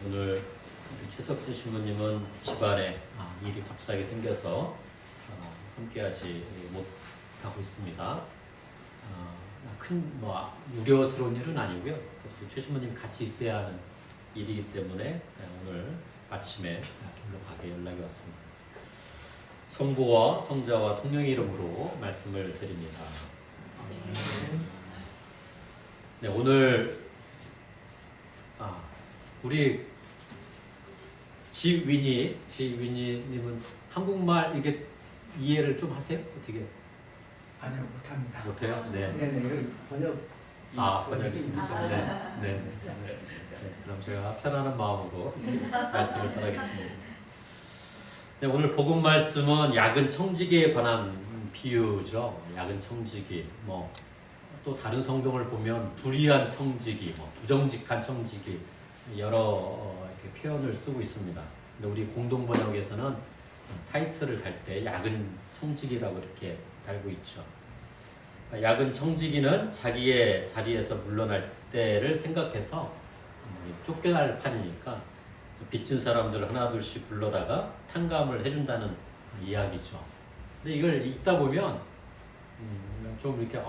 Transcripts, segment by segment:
오늘 최석진 신부님은 집안에 일이 갑자기 생겨서 함께하지 못하고 있습니다. 큰 우려스러운 일은 아니고요. 최 신부님 같이 있어야 하는 일이기 때문에 오늘 아침에 긴급하게 연락이 왔습니다. 성부와 성자와 성령의 이름으로 말씀을 드립니다. 네, 오늘 우리 지윈이님은 한국말 이게 이해를 좀 하세요? 어떻게? 아니요, 못합니다. 못해요? 네. 네네, 번역. 번역 있습니까? 네. 그럼 제가 편안한 마음으로 말씀을 전하겠습니다. 네, 오늘 복음 말씀은 야근 청지기에 관한 비유죠. 야근 청지기, 또 다른 성경을 보면 불의한 청지기, 부정직한 청지기 여러 이렇게 표현을 쓰고 있습니다. 근데 우리 공동 번역에서는 타이틀을 달 때 야근 청지기라고 이렇게 달고 있죠. 야근 청지기는 자기의 자리에서 물러날 때를 생각해서 쫓겨날 판이니까 빚진 사람들을 하나둘씩 불러다가 탕감을 해준다는 이야기죠. 근데 이걸 읽다 보면 좀 이렇게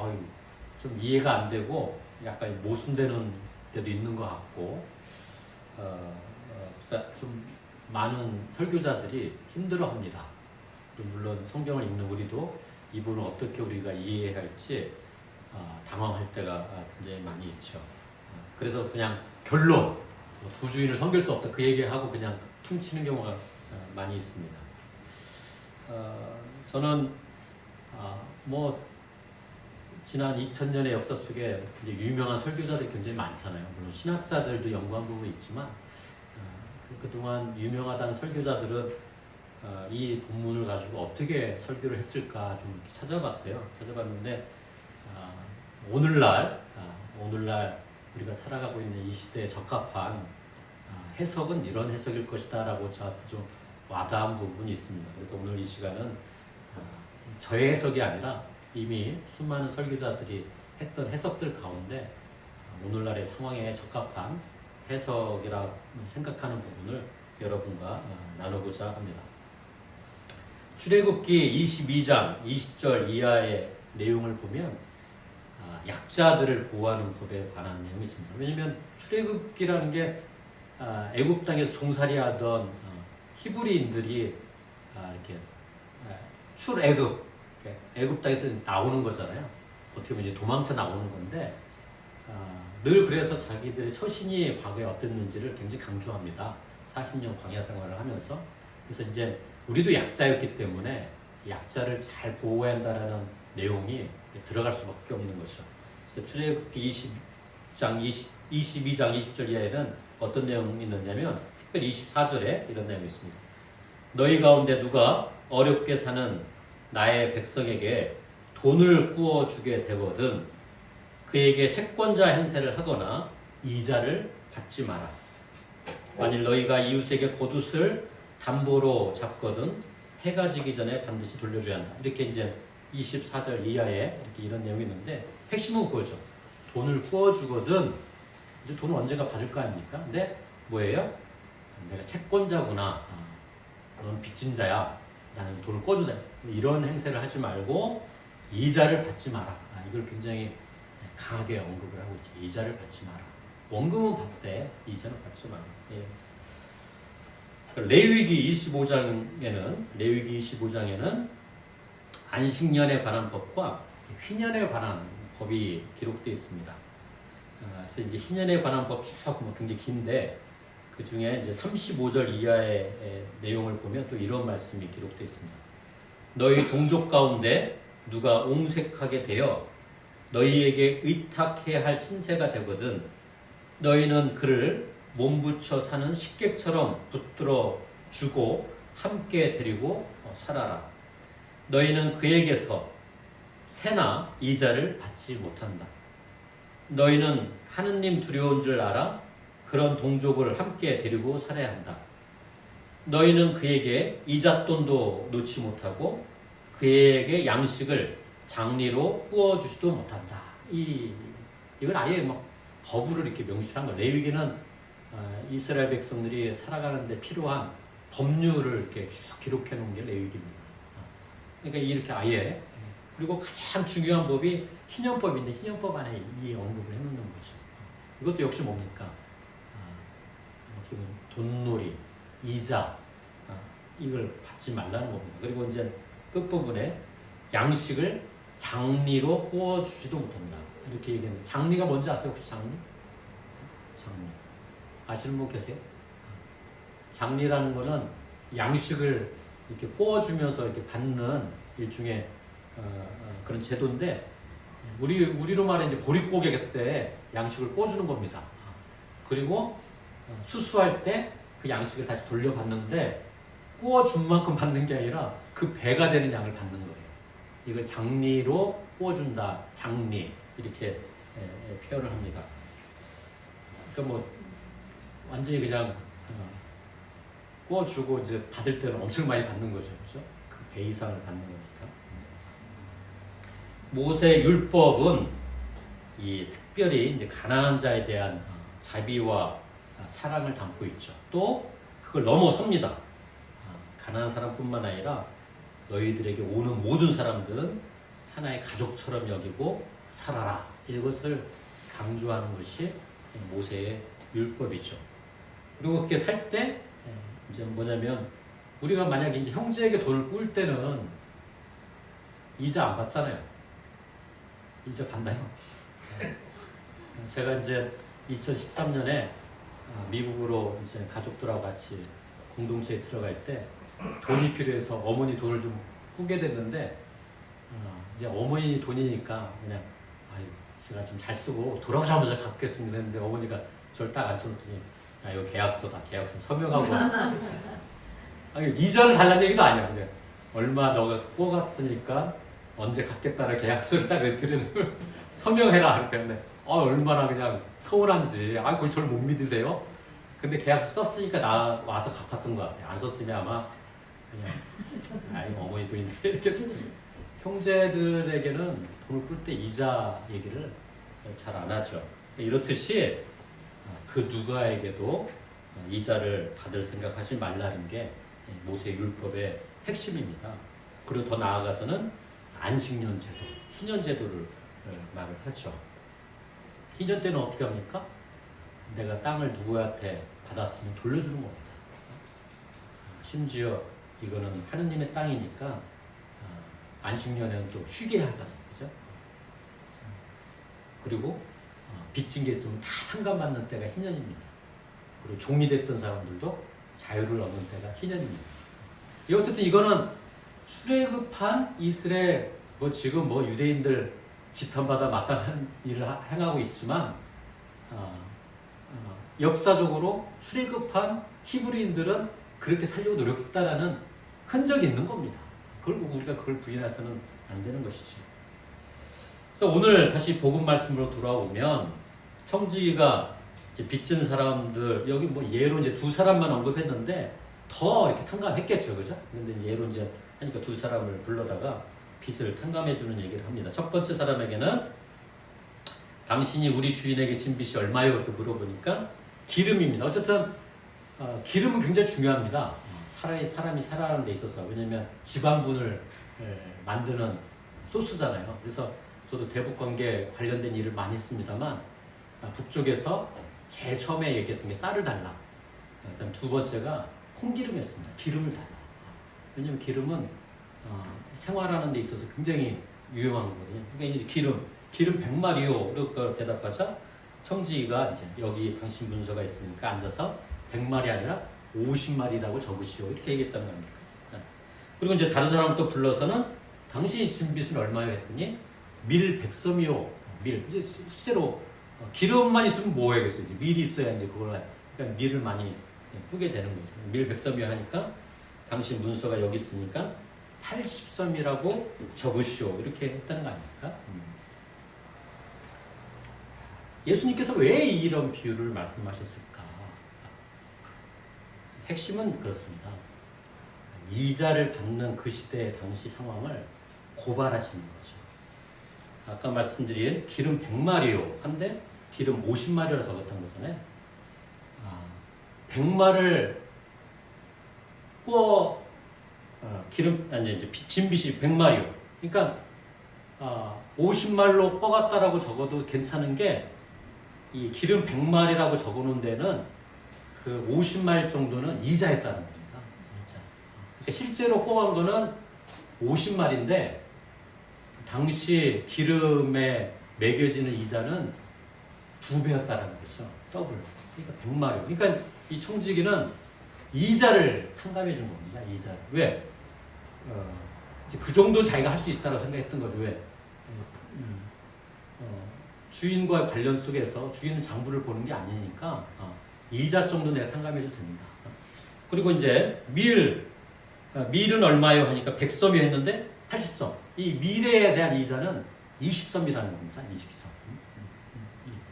좀 이해가 안 되고 약간 모순되는 때도 있는 것 같고 좀 많은 설교자들이 힘들어합니다. 물론 성경을 읽는 우리도 이 부분을 어떻게 우리가 이해해야 할지 당황할 때가 굉장히 많이 있죠. 그래서 그냥 결론, 두 주인을 섬길 수 없다 그 얘기하고 그냥 퉁치는 경우가 많이 있습니다. 저는 지난 2000년의 역사 속에 유명한 설교자들이 굉장히 많잖아요. 물론 신학자들도 연구한 부분이 있지만 그동안 유명하다는 설교자들은 이 본문을 가지고 어떻게 설교를 했을까 좀 찾아봤어요. 찾아봤는데 오늘날 우리가 살아가고 있는 이 시대에 적합한 해석은 이런 해석일 것이다 라고 저한테 좀 와닿은 부분이 있습니다. 그래서 오늘 이 시간은 저의 해석이 아니라 이미 수많은 설교자들이 했던 해석들 가운데 오늘날의 상황에 적합한 해석이라고 생각하는 부분을 여러분과 나누고자 합니다. 출애굽기 22장 20절 이하의 내용을 보면 약자들을 보호하는 법에 관한 내용이 있습니다. 왜냐하면 출애굽기라는 게 애굽 땅에서 종살이하던 히브리인들이 이렇게 애굽 땅에서 나오는 거잖아요. 어떻게 보면 이제 도망쳐 나오는 건데 늘 그래서 자기들의 처신이 과거에 어땠는지를 굉장히 강조합니다. 40년 광야 생활을 하면서. 그래서 이제 우리도 약자였기 때문에 약자를 잘 보호해야 한다는 내용이 들어갈 수밖에 없는 것이죠. 그래서 출애굽기 22장 20절 이하에는 어떤 내용이 있느냐면 특별히 24절에 이런 내용이 있습니다. 너희 가운데 누가 어렵게 사는 나의 백성에게 돈을 구워주게 되거든 그에게 채권자 행세를 하거나 이자를 받지 마라. 만일 너희가 이웃에게 겉옷을 담보로 잡거든 해가 지기 전에 반드시 돌려줘야 한다. 이렇게 이제 24절 이하에 이렇게 이런 내용이 있는데 핵심은 그거죠. 돈을 구워주거든 이제 돈을 언젠가 받을 거 아닙니까? 근데 뭐예요? 내가 채권자구나. 너는 빚진 자야. 나는 돈을 꿔주자. 이런 행세를 하지 말고 이자를 받지 마라. 이걸 굉장히 강하게 언급을 하고 있지. 이자를 받지 마라. 원금은 받되 이자는 받지 마라. 예. 레위기 25장에는 안식년에 관한 법과 희년에 관한 법이 기록되어 있습니다. 그래서 이제 희년에 관한 법 쭉 굉장히 긴데 그 중에 이제 35절 이하의 내용을 보면 또 이런 말씀이 기록되어 있습니다. 너희 동족 가운데 누가 옹색하게 되어 너희에게 의탁해야 할 신세가 되거든 너희는 그를 몸부쳐 사는 식객처럼 붙들어 주고 함께 데리고 살아라. 너희는 그에게서 세나 이자를 받지 못한다. 너희는 하느님 두려운 줄 알아 그런 동족을 함께 데리고 살아야 한다. 너희는 그에게 이잣돈도 놓지 못하고 그에게 양식을 장리로 구워주지도 못한다. 이건 아예 막 법으로 이렇게 명시한 거. 레위기는 이스라엘 백성들이 살아가는데 필요한 법률을 이렇게 쭉 기록해 놓은 게 레위기입니다. 그러니까 이렇게 아예 그리고 가장 중요한 법이 희년법인데 희년법 안에 이 언급을 해놓는 거죠. 이것도 역시 뭡니까? 돈놀이, 이자 이걸 받지 말라는 겁니다. 그리고 이제 끝부분에 양식을 장리로 구워주지도 못한다. 이렇게 얘기했는데 장리가 뭔지 아세요? 혹시 장리? 장리. 아시는 분 계세요? 장리라는 거는 양식을 이렇게 구워주면서 이렇게 받는 일종의 그런 제도인데 우리로 말해 이제 보릿고개 때 양식을 구워주는 겁니다. 그리고 수수할 때 그 양식을 다시 돌려받는데 구워준 만큼 받는 게 아니라 그 배가 되는 양을 받는 거예요. 이걸 장리로 구워준다. 장리 이렇게 표현을 합니다. 그러니까 뭐 완전히 그냥 구워주고 이제 받을 때는 엄청 많이 받는 거죠, 그렇죠? 그 배 이상을 받는 거니까. 모세 율법은 이 특별히 이제 가난한 자에 대한 자비와 사랑을 담고 있죠. 또 그걸 넘어섭니다. 가난한 사람뿐만 아니라 너희들에게 오는 모든 사람들은 하나의 가족처럼 여기고 살아라. 이것을 강조하는 것이 모세의 율법이죠. 그리고 그렇게 살 때 이제 뭐냐면 우리가 만약에 이제 형제에게 돈을 꿀 때는 이자 안 받잖아요. 이자 받나요? 제가 이제 2013년에 미국으로 이제 가족들하고 같이 공동체에 들어갈 때 돈이 필요해서 어머니 돈을 좀 꾸게 됐는데 이제 어머니 돈이니까 그냥 제가 좀 잘 쓰고 돌아오자마자 갚겠습니다 했는데 어머니가 저를 딱 앉혀놓더니 야 이거 계약서다. 계약서 서명하고 이자를 달라는 얘기도 아니야. 근데 얼마 너가 꼬갔으니까 언제 갚겠다는 계약서를 딱 드리는 걸 서명해라 이렇게 했는데 얼마나 그냥 서운한지 그걸 저를 못 믿으세요? 근데 계약서 썼으니까 나 와서 갚았던 것 같아요. 안 썼으면 아마 그냥 어머니 돈인데 이렇게 형제들에게는 돈을 꿀 때 이자 얘기를 잘 안 하죠. 이렇듯이 그 누구에게도 이자를 받을 생각하지 말라는 게 모세 율법의 핵심입니다. 그리고 더 나아가서는 안식년 제도, 희년 제도를 말을 하죠. 희년 때는 어떻게 합니까? 내가 땅을 누구한테 받았으면 돌려주는 겁니다. 심지어 이거는 하느님의 땅이니까 안식년에는 또 쉬게 하잖아요. 그죠? 그리고 빚진 게 있으면 다 탕감받는 때가 희년입니다. 그리고 종이 됐던 사람들도 자유를 얻는 때가 희년입니다. 어쨌든 이거는 출애굽한 이스라엘 지금 유대인들 지탄받아 마땅한 일을 행하고 있지만 역사적으로 출애굽한 히브리인들은 그렇게 살려고 노력했다라는 흔적이 있는 겁니다. 우리가 그걸 부인해서는 안 되는 것이지. 그래서 오늘 다시 복음 말씀으로 돌아오면 청지기가 이제 빚진 사람들 여기 예로 이제 두 사람만 언급했는데 더 이렇게 탕감했겠죠, 그죠? 근데 예로 이제 하니까 두 사람을 불러다가 빚을 탕감해주는 얘기를 합니다. 첫 번째 사람에게는 당신이 우리 주인에게 진 빚이 얼마요? 이렇게 물어보니까 기름입니다. 어쨌든 기름은 굉장히 중요합니다. 사람이 살아가는 데 있어서. 왜냐면 지방분을 만드는 소스잖아요. 그래서 저도 대북관계 관련된 일을 많이 했습니다만 북쪽에서 제일 처음에 얘기했던 게 쌀을 달라. 일단 두 번째가 콩기름이었습니다. 기름을 달라. 왜냐면 기름은 생활하는 데 있어서 굉장히 유용한 거거든요. 그러니까 이제 기름 100마리요. 이렇게 대답하자 청지기가 이제 여기 당신 문서가 있으니까 앉아서 100마리 아니라 50마리라고 적으시오. 이렇게 얘기했단 말입니다. 그리고 이제 다른 사람을 또 불러서는 당신이 진 빚은 얼마요? 했더니 밀 100섬이요. 밀. 이제 실제로 기름만 있으면 뭐 해야겠어요? 밀이 있어야 이제 그러니까 밀을 많이 뿌게 되는 거죠. 밀 100섬이요 하니까 당신 문서가 여기 있으니까 80섬이라고 적으시오. 이렇게 했다는 거 아닙니까? 예수님께서 왜 이런 비유를 말씀하셨을까? 핵심은 그렇습니다. 이자를 받는 그 시대의 당시 상황을 고발하시는 거죠. 아까 말씀드린 기름 100마리요 한데 기름 50마리라 적었던 거잖아요. 100마를 구워 진빚이 100마리요. 그러니까 50말로 꿔갔다라고 적어도 괜찮은 게 이 기름 100마리라고 적어놓은 데는 그 50말 정도는 이자였다는 겁니다. 이자. 그러니까 실제로 꿔간 거는 50말인데 당시 기름에 매겨지는 이자는 2배였다는 거죠. 더블. 그러니까 100마리. 그러니까 이 청지기는 이자를 탕감해 준 겁니다. 이자를. 왜? 이제 그 정도 자기가 할 수 있다고 생각했던 거죠. 왜? 주인과 관련 속에서 주인은 장부를 보는 게 아니니까 이자 정도 내가 탕감해도 됩니다. 그리고 이제 밀은 얼마요? 하니까 100섬이 했는데 80섬. 이 밀에 대한 이자는 20섬이라는 겁니다. 20섬.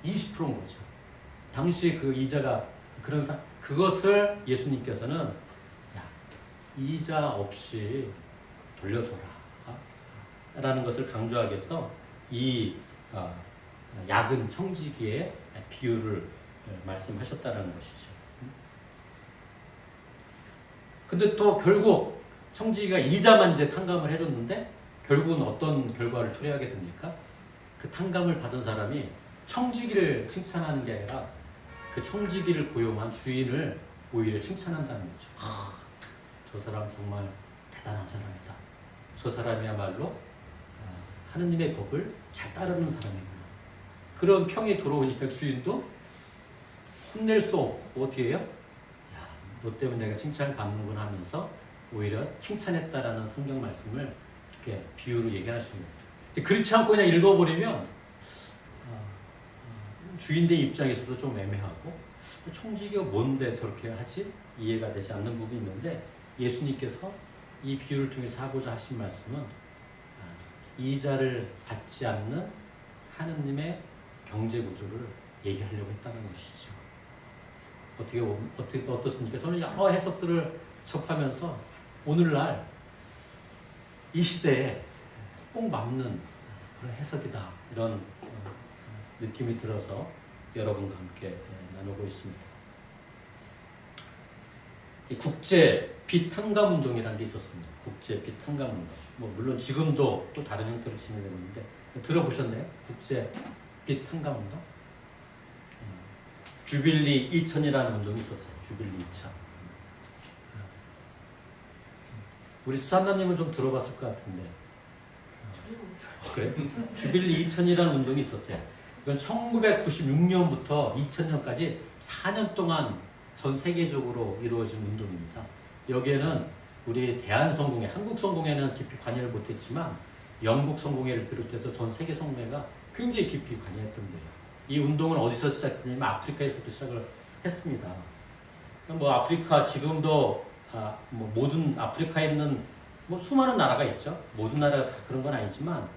20%인 거죠. 당시 그 이자가 그것을 예수님께서는 야, 이자 없이 돌려줘라 라는 것을 강조하기 위해서 이 약은 청지기의 비유를 말씀하셨다는 것이죠. 근데 또 결국 청지기가 이자만 이제 탕감을 해줬는데 결국은 어떤 결과를 초래하게 됩니까? 그 탕감을 받은 사람이 청지기를 칭찬하는 게 아니라 그 청지기를 고용한 주인을 오히려 칭찬한다는 거죠. 저 사람 정말 대단한 사람이다. 저 사람이야말로 하느님의 법을 잘 따르는 사람이구나. 그런 평이 들어오니까 주인도 혼낼 수 없고 어떻게 해요? 야, 너 때문에 내가 칭찬을 받는구나 하면서 오히려 칭찬했다라는 성경 말씀을 이렇게 비유로 얘기하시는 거예요. 그렇지 않고 그냥 읽어버리면 주인의 입장에서도 좀 애매하고 청지기가 뭔데 저렇게 하지? 이해가 되지 않는 부분이 있는데 예수님께서 이 비유를 통해서 하고자 하신 말씀은 이자를 받지 않는 하느님의 경제 구조를 얘기하려고 했다는 것이죠. 어떻습니까? 저는 여러 해석들을 접하면서 오늘날 이 시대에 꼭 맞는 그런 해석이다 이런 느낌이 들어서 여러분과 함께 나누고 있습니다. 이 국제 빚 탕감 운동이라는 게 있었습니다. 국제 빚 탕감 운동. 뭐 물론 지금도 또 다른 형태로 진행되고 있는데 들어보셨나요? 국제 빚 탕감 운동? 주빌리 2000이라는 운동이 있었어요. 주빌리 2000. 우리 수산나님은 좀 들어봤을 것 같은데. 그래? 주빌리 2000이라는 운동이 있었어요. 이건 1996년부터 2000년까지 4년 동안 전 세계적으로 이루어진 운동입니다. 여기에는 우리 대한성공회, 한국성공회는 깊이 관여를 못했지만 영국 성공회를 비롯해서 전 세계 성공회가 굉장히 깊이 관여했던 거예요. 이 운동은 어디서 시작했냐면 아프리카에서도 시작을 했습니다. 뭐 아프리카 지금도 뭐 모든 아프리카에 있는 뭐 수많은 나라가 있죠. 모든 나라가 다 그런 건 아니지만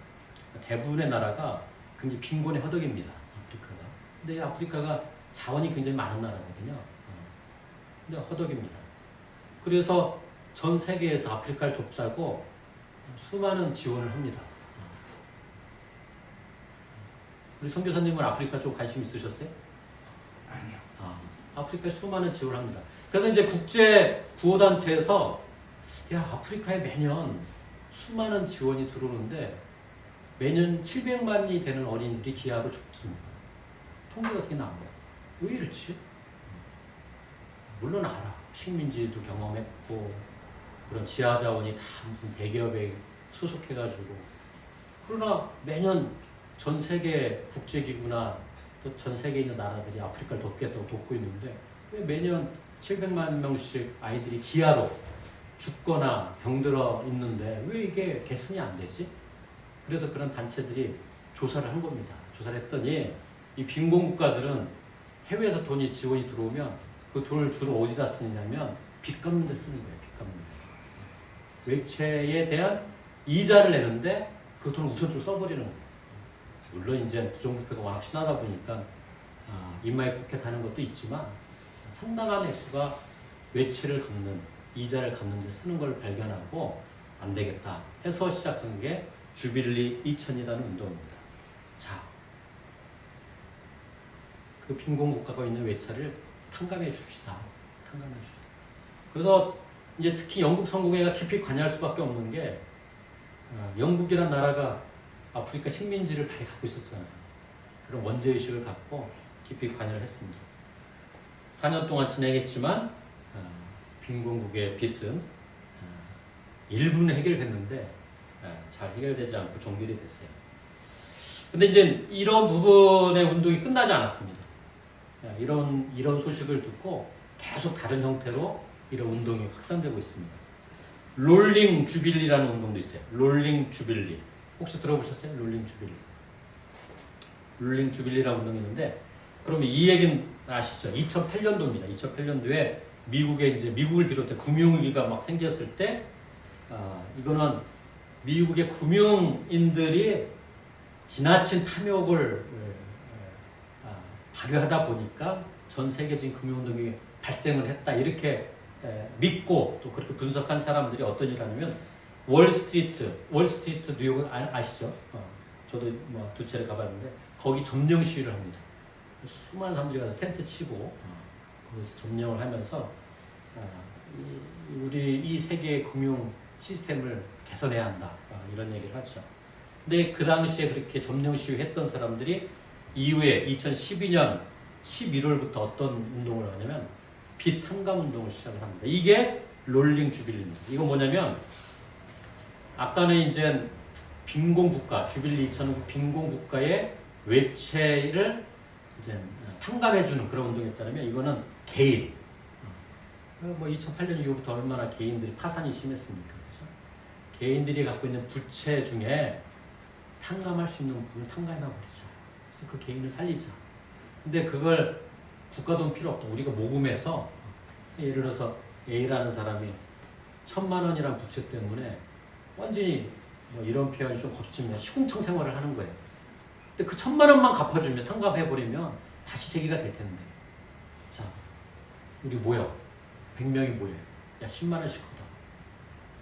대부분의 나라가 굉장히 빈곤의 허덕입니다. 아프리카가. 근데 아프리카가 자원이 굉장히 많은 나라거든요. 근데 허덕입니다. 그래서 전 세계에서 아프리카를 돕자고 수많은 지원을 합니다. 우리 선교사님은 아프리카 쪽 관심 있으셨어요? 아니요. 아프리카에 수많은 지원을 합니다. 그래서 이제 국제 구호단체에서 아프리카에 매년 수많은 지원이 들어오는데 매년 700만이 되는 어린이들이 기아로 죽습니다. 통계가 그렇게 나옵니다. 왜 이렇지? 물론 알아. 식민지도 경험했고 그런 지하 자원이 다 무슨 대기업에 소속해가지고 그러나 매년 전 세계 국제기구나 또 전 세계에 있는 나라들이 아프리카를 돕겠다고 돕고 있는데 왜 매년 700만 명씩 아이들이 기아로 죽거나 병들어 있는데 왜 이게 개선이 안 되지? 그래서 그런 단체들이 조사를 한 겁니다. 조사를 했더니 이 빈곤 국가들은 해외에서 돈이 지원이 들어오면 그 돈을 주로 어디다 쓰느냐면 빚 갚는 데 쓰는 거예요. 빚 갚는 데. 외채에 대한 이자를 내는데 그 돈을 우선적으로 써버리는 거예요. 물론 이제 부정부패가 워낙 심하다 보니까 인마이 포켓하는 것도 있지만 상당한 액수가 외채를 갚는 이자를 갚는 데 쓰는 걸 발견하고 안 되겠다 해서 시작한 게 주빌리 2000이라는 운동입니다. 자, 그 빈곤 국가가 있는 외채를 탕감해 줍시다. 탕감해주죠. 그래서 이제 특히 영국 성공회가 깊이 관여할 수밖에 없는 게 영국이란 나라가 아프리카 식민지를 많이 갖고 있었잖아요. 그런 원죄의식을 갖고 깊이 관여를 했습니다. 4년 동안 진행했지만 빈곤국의 빚은 일부는 해결됐는데 잘 해결되지 않고 종결이 됐어요. 근데 이제 이런 부분의 운동이 끝나지 않았습니다. 이런 소식을 듣고 계속 다른 형태로 이런 운동이 확산되고 있습니다. 롤링 주빌리라는 운동도 있어요. 롤링 주빌리. 혹시 들어보셨어요? 롤링 주빌리. 롤링 주빌리라는 운동이 있는데, 그러면 이 얘기는 아시죠? 2008년도입니다. 2008년도에 미국을 비롯해 금융위기가 막 생겼을 때, 이거는 미국의 금융인들이 지나친 탐욕을 발휘하다 보니까 전 세계적인 금융운동이 발생을 했다. 이렇게 믿고 또 그렇게 분석한 사람들이 어떤 일을 하냐면 월스트리트 뉴욕 아시죠? 저도 뭐 두 차례 가봤는데 거기 점령 시위를 합니다. 수많은 사람들이 가서 텐트 치고 거기서 점령을 하면서 우리 이 세계의 금융 시스템을 개선해야 한다. 이런 얘기를 하죠. 근데 그 당시에 그렇게 점령 시위했던 사람들이 이후에 2012년 11월부터 어떤 운동을 하냐면 빚 탕감 운동을 시작을 합니다. 이게 롤링 주빌리입니다. 이건 뭐냐면 아까는 이제 빈곤 국가, 주빌리 2009 빈곤 국가의 외채를 이제 탕감해주는 그런 운동이었다면 이거는 개인. 뭐 2008년 이후부터 얼마나 개인들이 파산이 심했습니까? 그렇죠? 개인들이 갖고 있는 부채 중에 탕감할 수 있는 부분을 탕감해버리자. 그래서 그 개인을 살리자. 근데 그걸 국가 돈 필요 없다. 우리가 모금해서 예를 들어서 A라는 사람이 1,000만 원이란 부채 때문에 완전히 뭐 이런 표현이 좀 거치면 시궁창 생활을 하는 거예요. 근데 그 1,000만 원만 갚아주면 탕감해버리면 다시 재기가 될 텐데. 자, 우리 모여. 100명이 모여. 야, 10만 원씩 걷어.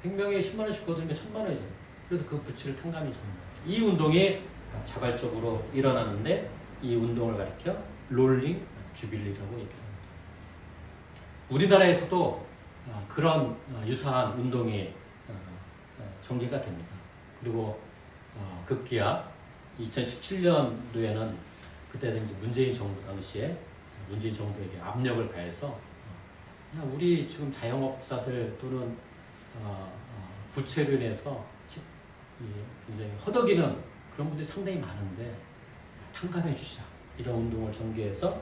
100명이 10만 원씩 걷으면 1,000만 원이잖아요. 그래서 그 부채를 탕감해 줍니다. 이 운동이 자발적으로 일어나는데 이 운동을 가리켜 롤링 주빌리라고 얘기합니다. 우리나라에서도 그런 유사한 운동이 전개가 됩니다. 그리고 급기야 2017년도에는 그때는 이제 문재인 정부 당시에 문재인 정부에게 압력을 가해서 야, 우리 지금 자영업자들 또는 부채로 인해서 굉장히 허덕이는 그런 분들이 상당히 많은데 탕감해 주자 이런 운동을 전개해서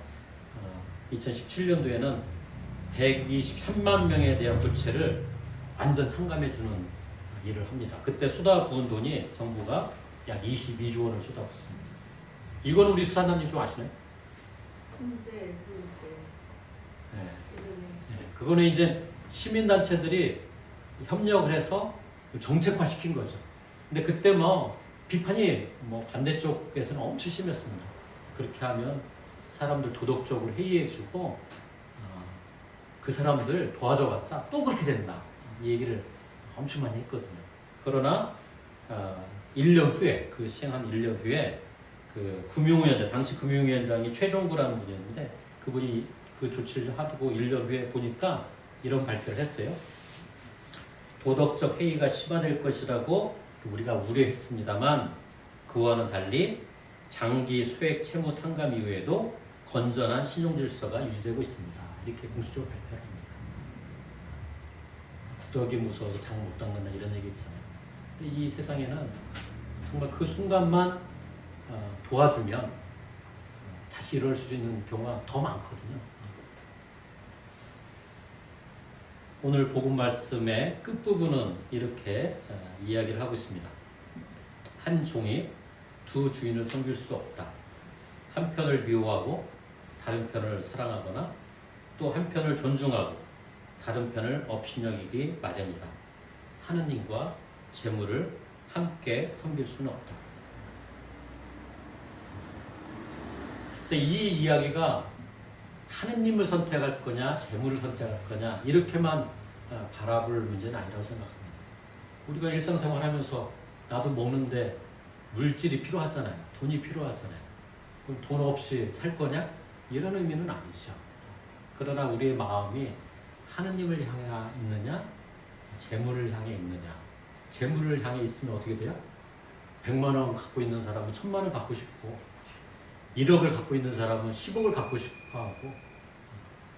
2017년도에는 123만 명에 대한 부채를 완전 탕감해 주는 일을 합니다. 그때 쏟아부은 돈이 정부가 약 22조 원을 쏟아붓습니다. 이건 우리 수사단님 좀 아시나요? 네. 그거는 이제 시민단체들이 협력을 해서 정책화 시킨 거죠. 근데 그때 뭐 비판이 뭐 반대쪽에서는 엄청 심했습니다. 그렇게 하면 사람들 도덕적으로 해이해지고 그 사람들 도와줘봤자 또 그렇게 된다. 이 얘기를 엄청 많이 했거든요. 그러나 1년 후에 그 시행한 1년 후에 그 금융위원장 당시 금융위원장이 최종구라는 분이었는데 그분이 그 조치를 하고 1년 후에 보니까 이런 발표를 했어요. 도덕적 해이가 심화될 것이라고 우리가 우려했습니다만 그와는 달리 장기 소액 채무 탕감 이후에도 건전한 신용질서가 유지되고 있습니다. 이렇게 공식적으로 발표를 합니다. 구더기 무서워서 장 못 담근다 이런 얘기 있잖아요. 근데 이 세상에는 정말 그 순간만 도와주면 다시 이럴 수 있는 경우가 더 많거든요. 오늘 복음 말씀의 끝부분은 이렇게 이야기를 하고 있습니다. 한 종이 두 주인을 섬길 수 없다. 한 편을 미워하고 다른 편을 사랑하거나 또 한 편을 존중하고 다른 편을 업신여기기 마련이다. 하느님과 재물을 함께 섬길 수는 없다. 그래서 이 이야기가 하느님을 선택할 거냐 재물을 선택할 거냐 이렇게만 바라볼 문제는 아니라고 생각합니다. 우리가 일상생활하면서 나도 먹는데 물질이 필요하잖아요. 돈이 필요하잖아요. 그럼 돈 없이 살 거냐? 이런 의미는 아니죠. 그러나 우리의 마음이 하느님을 향해 있느냐, 재물을 향해 있느냐. 재물을 향해 있으면 어떻게 돼요? 100만 원 갖고 있는 사람은 1000만 원 갖고 싶고, 1억을 갖고 있는 사람은 10억을 갖고 싶어 하고,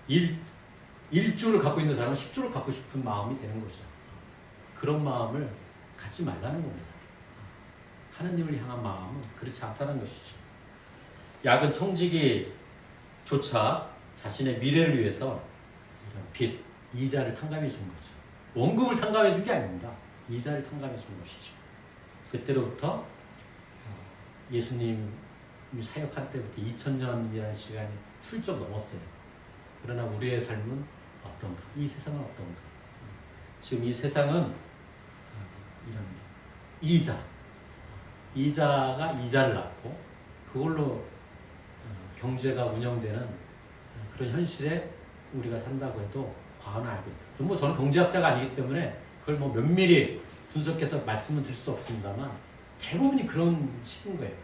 1조를 갖고 있는 사람은 10조를 갖고 싶은 마음이 되는 거죠. 그런 마음을 갖지 말라는 겁니다. 하느님을 향한 마음은 그렇지 않다는 것이죠. 야근 청지기조차 자신의 미래를 위해서 이런 빚, 이자를 탕감해 준 거죠. 원금을 탕감해 준 게 아닙니다. 이자를 탕감해 준 것이죠. 그때로부터 예수님이 사역할 때부터 2000년이라는 시간이 훌쩍 넘었어요. 그러나 우리의 삶은 어떤가? 이 세상은 어떤가? 지금 이 세상은 이런 이자가 이자를 낳고 그걸로 경제가 운영되는 그런 현실에 우리가 산다고 해도 과언은 알고 있다. 뭐 저는 경제학자가 아니기 때문에 그걸 뭐 면밀히 분석해서 말씀은 드릴 수 없습니다만 대부분이 그런 식인 거예요.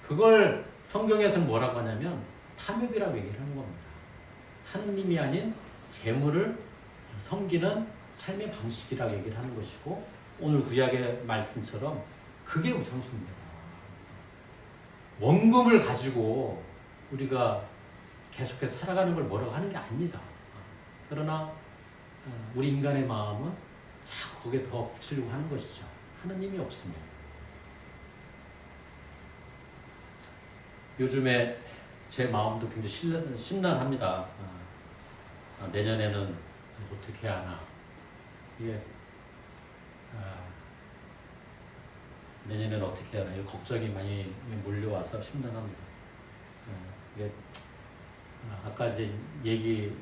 그걸 성경에서는 뭐라고 하냐면 탐욕이라고 얘기를 하는 겁니다. 하느님이 아닌 재물을 섬기는 삶의 방식이라고 얘기를 하는 것이고, 오늘 구약의 말씀처럼 그게 우선순위입니다. 원금을 가지고 우리가 계속해서 살아가는 걸 뭐라고 하는 게 아닙니다. 그러나 우리 인간의 마음은 자꾸 거기에 더 붙이려고 하는 것이죠. 하느님이 없으면. 요즘에 제 마음도 굉장히 심란합니다. 내년에는 어떻게 하나. 이게 내년에는 어떻게 하나. 이 걱정이 많이 몰려와서 심란합니다. 이게 아까 이제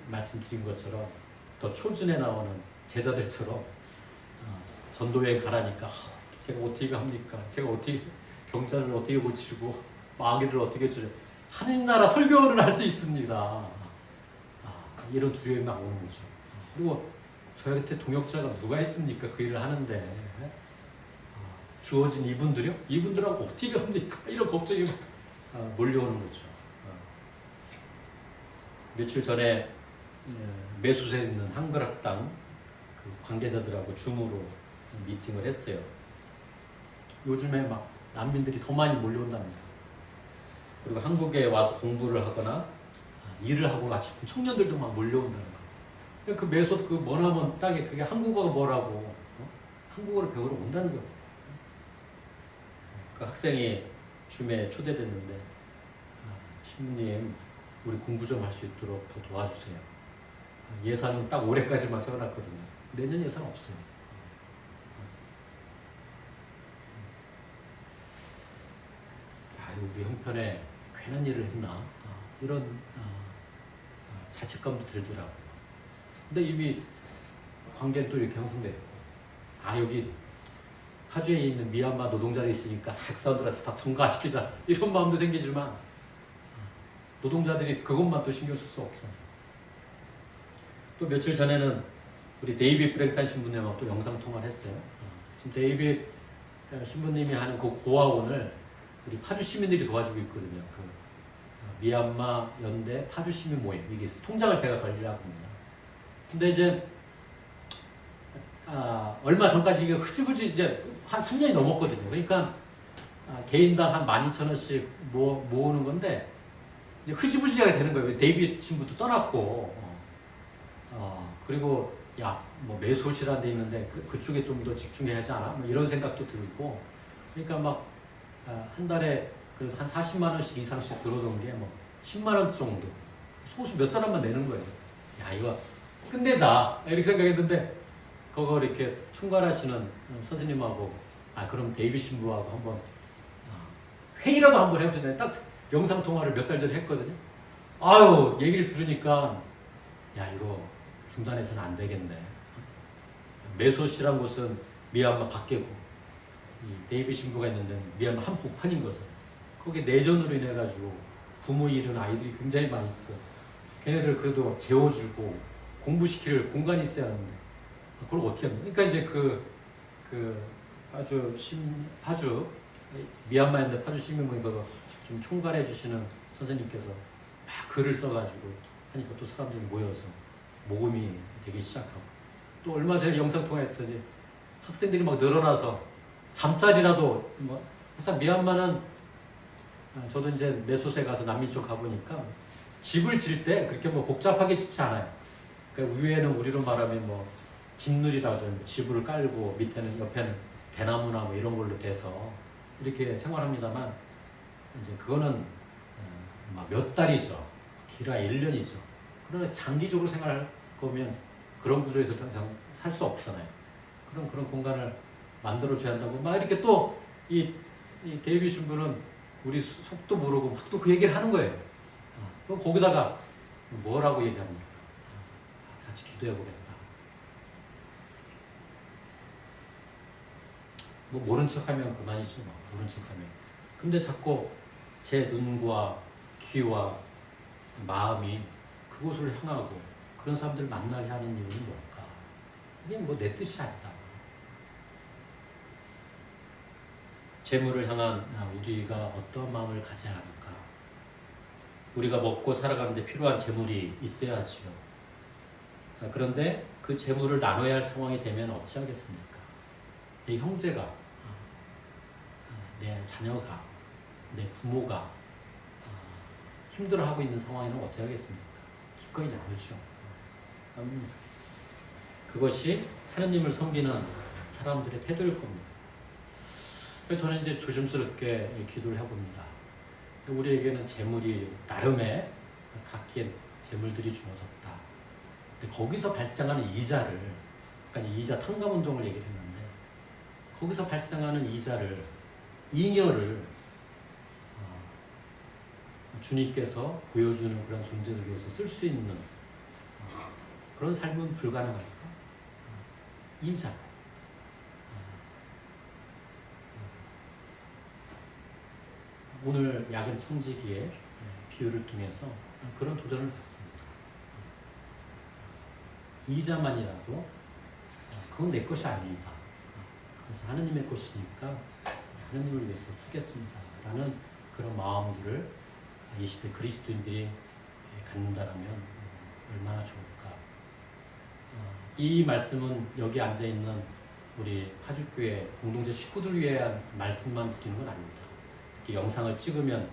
말씀드린 것처럼 더 초준에 나오는 제자들처럼 전도여행 가라니까 제가 어떻게 합니까? 제가 어떻게 병자를 어떻게 고치고 마귀를 어떻게 쫓아 하느님 나라 설교를 할 수 있습니다. 이런 두려움이 막 오는 거죠. 그리고 저희 곁에 동역자가 누가 있습니까? 그 일을 하는데 주어진 이분들이요? 이분들하고 어떻게 합니까? 이런 걱정이 몰려오는 거죠. 며칠 전에 매수세에 있는 한글학당 그 관계자들하고 줌으로 미팅을 했어요. 요즘에 막 난민들이 더 많이 몰려온답니다. 그리고 한국에 와서 공부를 하거나 일을 하고 같이 청년들도 막 몰려온다는 거예요. 그 매수 그 머나먼 땅에 그게 한국어가 뭐라고 한국어를 배우러 온다는 거예요. 그 학생이 줌에 초대됐는데 신부님 우리 공부 좀 할 수 있도록 더 도와주세요. 예산은 딱 올해까지만 세워놨거든요. 내년 예산 없어요. 우리 형편에 괜한 일을 했나? 이런 자책감도 들더라고요. 근데 이미 관계는 또 이렇게 형성되고, 여기 파주에 있는 미얀마 노동자들이 있으니까 핵사원들한테 다 전가시키자 이런 마음도 생기지만 노동자들이 그것만 또 신경 쓸 수 없어요. 또 며칠 전에는 우리 데이빗 브랭탄 신부님하고 또 영상 통화를 했어요. 지금 데이빗 신부님이 하는 그 고아원을 우리 파주 시민들이 도와주고 있거든요. 그 미얀마 연대 파주 시민 모임 이게 통장을 제가 관리하고 합니다. 근데 이제 얼마 전까지 이게 흐지부지 이제 한 3년이 넘었거든요. 그러니까 개인당 한 12,000원씩 모으는 건데 이제 흐지부지하게 되는 거예요. 데이빗 신부도 떠났고 그리고 뭐 매소시라는 데 있는데 그쪽에 좀 더 집중해야 하지 않아? 뭐 이런 생각도 들고 그러니까 막 한 달에 그래도 한 40만 원씩 이상씩 들어오는 게 뭐 10만 원 정도 소수 몇 사람만 내는 거예요. 이거 끝내자 이렇게 생각했는데 그거 이렇게 총괄하시는 선생님하고 그럼 데이빗 신부하고 한번 회의라도 한번 해보자. 딱 영상 통화를 몇 달 전에 했거든요. 얘기를 들으니까 이거 중단해서는 안 되겠네. 메소시란 곳은 미얀마 밖이고 이 데이빗 신부가 있는데 미얀마 한복판인 것은 거기에 내전으로 인해 가지고 부모 잃은 아이들이 굉장히 많이 있고 걔네들 그래도 재워주고 공부시킬 공간이 있어야 하는데 그걸 어떻게 합니까? 그러니까 이제 파주 미얀마에 있는 파주 시민모임 좀 총괄해 주시는 선생님께서 막 글을 써가지고 하니까 또 사람들이 모여서 모금이 되기 시작하고 또 얼마 전에 영상 통화했더니 학생들이 막 늘어나서 잠자리라도 뭐 항상 미얀마는 저도 이제 메소세 가서 남미 쪽 가보니까 집을 질 때 그렇게 뭐 복잡하게 짓지 않아요. 그러니까 위에는 우리로 말하면 뭐 집누리라고 하죠. 지붕을 깔고 밑에는 옆에는 대나무나 뭐 이런 걸로 돼서 이렇게 생활합니다만 이제 그거는 막 몇 달이죠. 길어야 1년이죠. 그러나 장기적으로 생활할 거면 그런 구조에서 항상 살 수 없잖아요. 그런 공간을 만들어 줘야 한다고 막 이렇게 또 이 데이비슨 분은 우리 속도 모르고 막 또 그 얘기를 하는 거예요. 그럼 거기다가 뭐라고 얘기합니까? 같이 기도해 보겠다. 뭐 모른 척하면 그만이지 뭐 모른 척하면. 근데 자꾸 제 눈과 귀와 마음이 그곳을 향하고 그런 사람들을 만나게 하는 이유는 뭘까? 이게 뭐 내 뜻이 아니다. 재물을 향한 우리가 어떤 마음을 가져야 할까? 우리가 먹고 살아가는데 필요한 재물이 있어야지요. 그런데 그 재물을 나눠야 할 상황이 되면 어찌하겠습니까? 내 형제가, 내 자녀가, 내 부모가 힘들어하고 있는 상황에는 어떻게 하겠습니까? 기꺼이 나누죠. 그것이 하느님을 섬기는 사람들의 태도일 겁니다. 그래서 저는 이제 조심스럽게 기도를 해봅니다. 우리에게는 재물이 나름의 각기의 재물들이 주어졌다. 근데 거기서 발생하는 이자를, 그러니까 이자 탕감 운동을 얘기를 했는데 거기서 발생하는 이자를, 잉여를 주님께서 보여주는 그런 존재를 위해서 쓸 수 있는 그런 삶은 불가능할까? 이자. 오늘 야근 청지기의 비유를 통해서 그런 도전을 받습니다. 이자만이라도 그건 내 것이 아니다. 그래서 하느님의 것이니까 하느님을 위해서 쓰겠습니다. 라는 그런 마음들을 이 시대 그리스도인들이 갖는다라면 얼마나 좋을까. 이 말씀은 여기 앉아있는 우리 파주교회 공동체 식구들 위한 말씀만 드리는 건 아닙니다. 이렇게 영상을 찍으면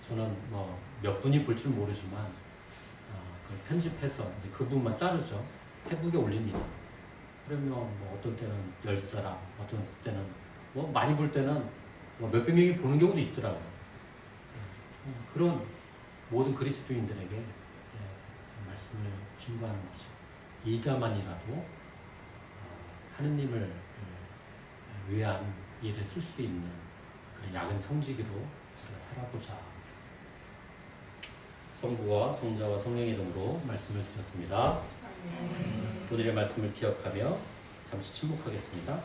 저는 뭐 몇 분이 볼 줄 모르지만 그걸 편집해서 이제 그 부분만 자르죠. 페북에 올립니다. 그러면 뭐 어떤 때는 10사람, 어떤 때는 뭐 많이 볼 때는 뭐 몇백 명이 보는 경우도 있더라고요. 그런 모든 그리스도인들에게 말씀을 증거하는 거죠. 이자만이라도 하느님을 위한 일에 쓸 수 있는 그런 야근 청지기로 우리가 살아보자. 성부와 성자와 성령의 이름으로 말씀을 드렸습니다. 오늘의 말씀을 기억하며 잠시 침묵하겠습니다.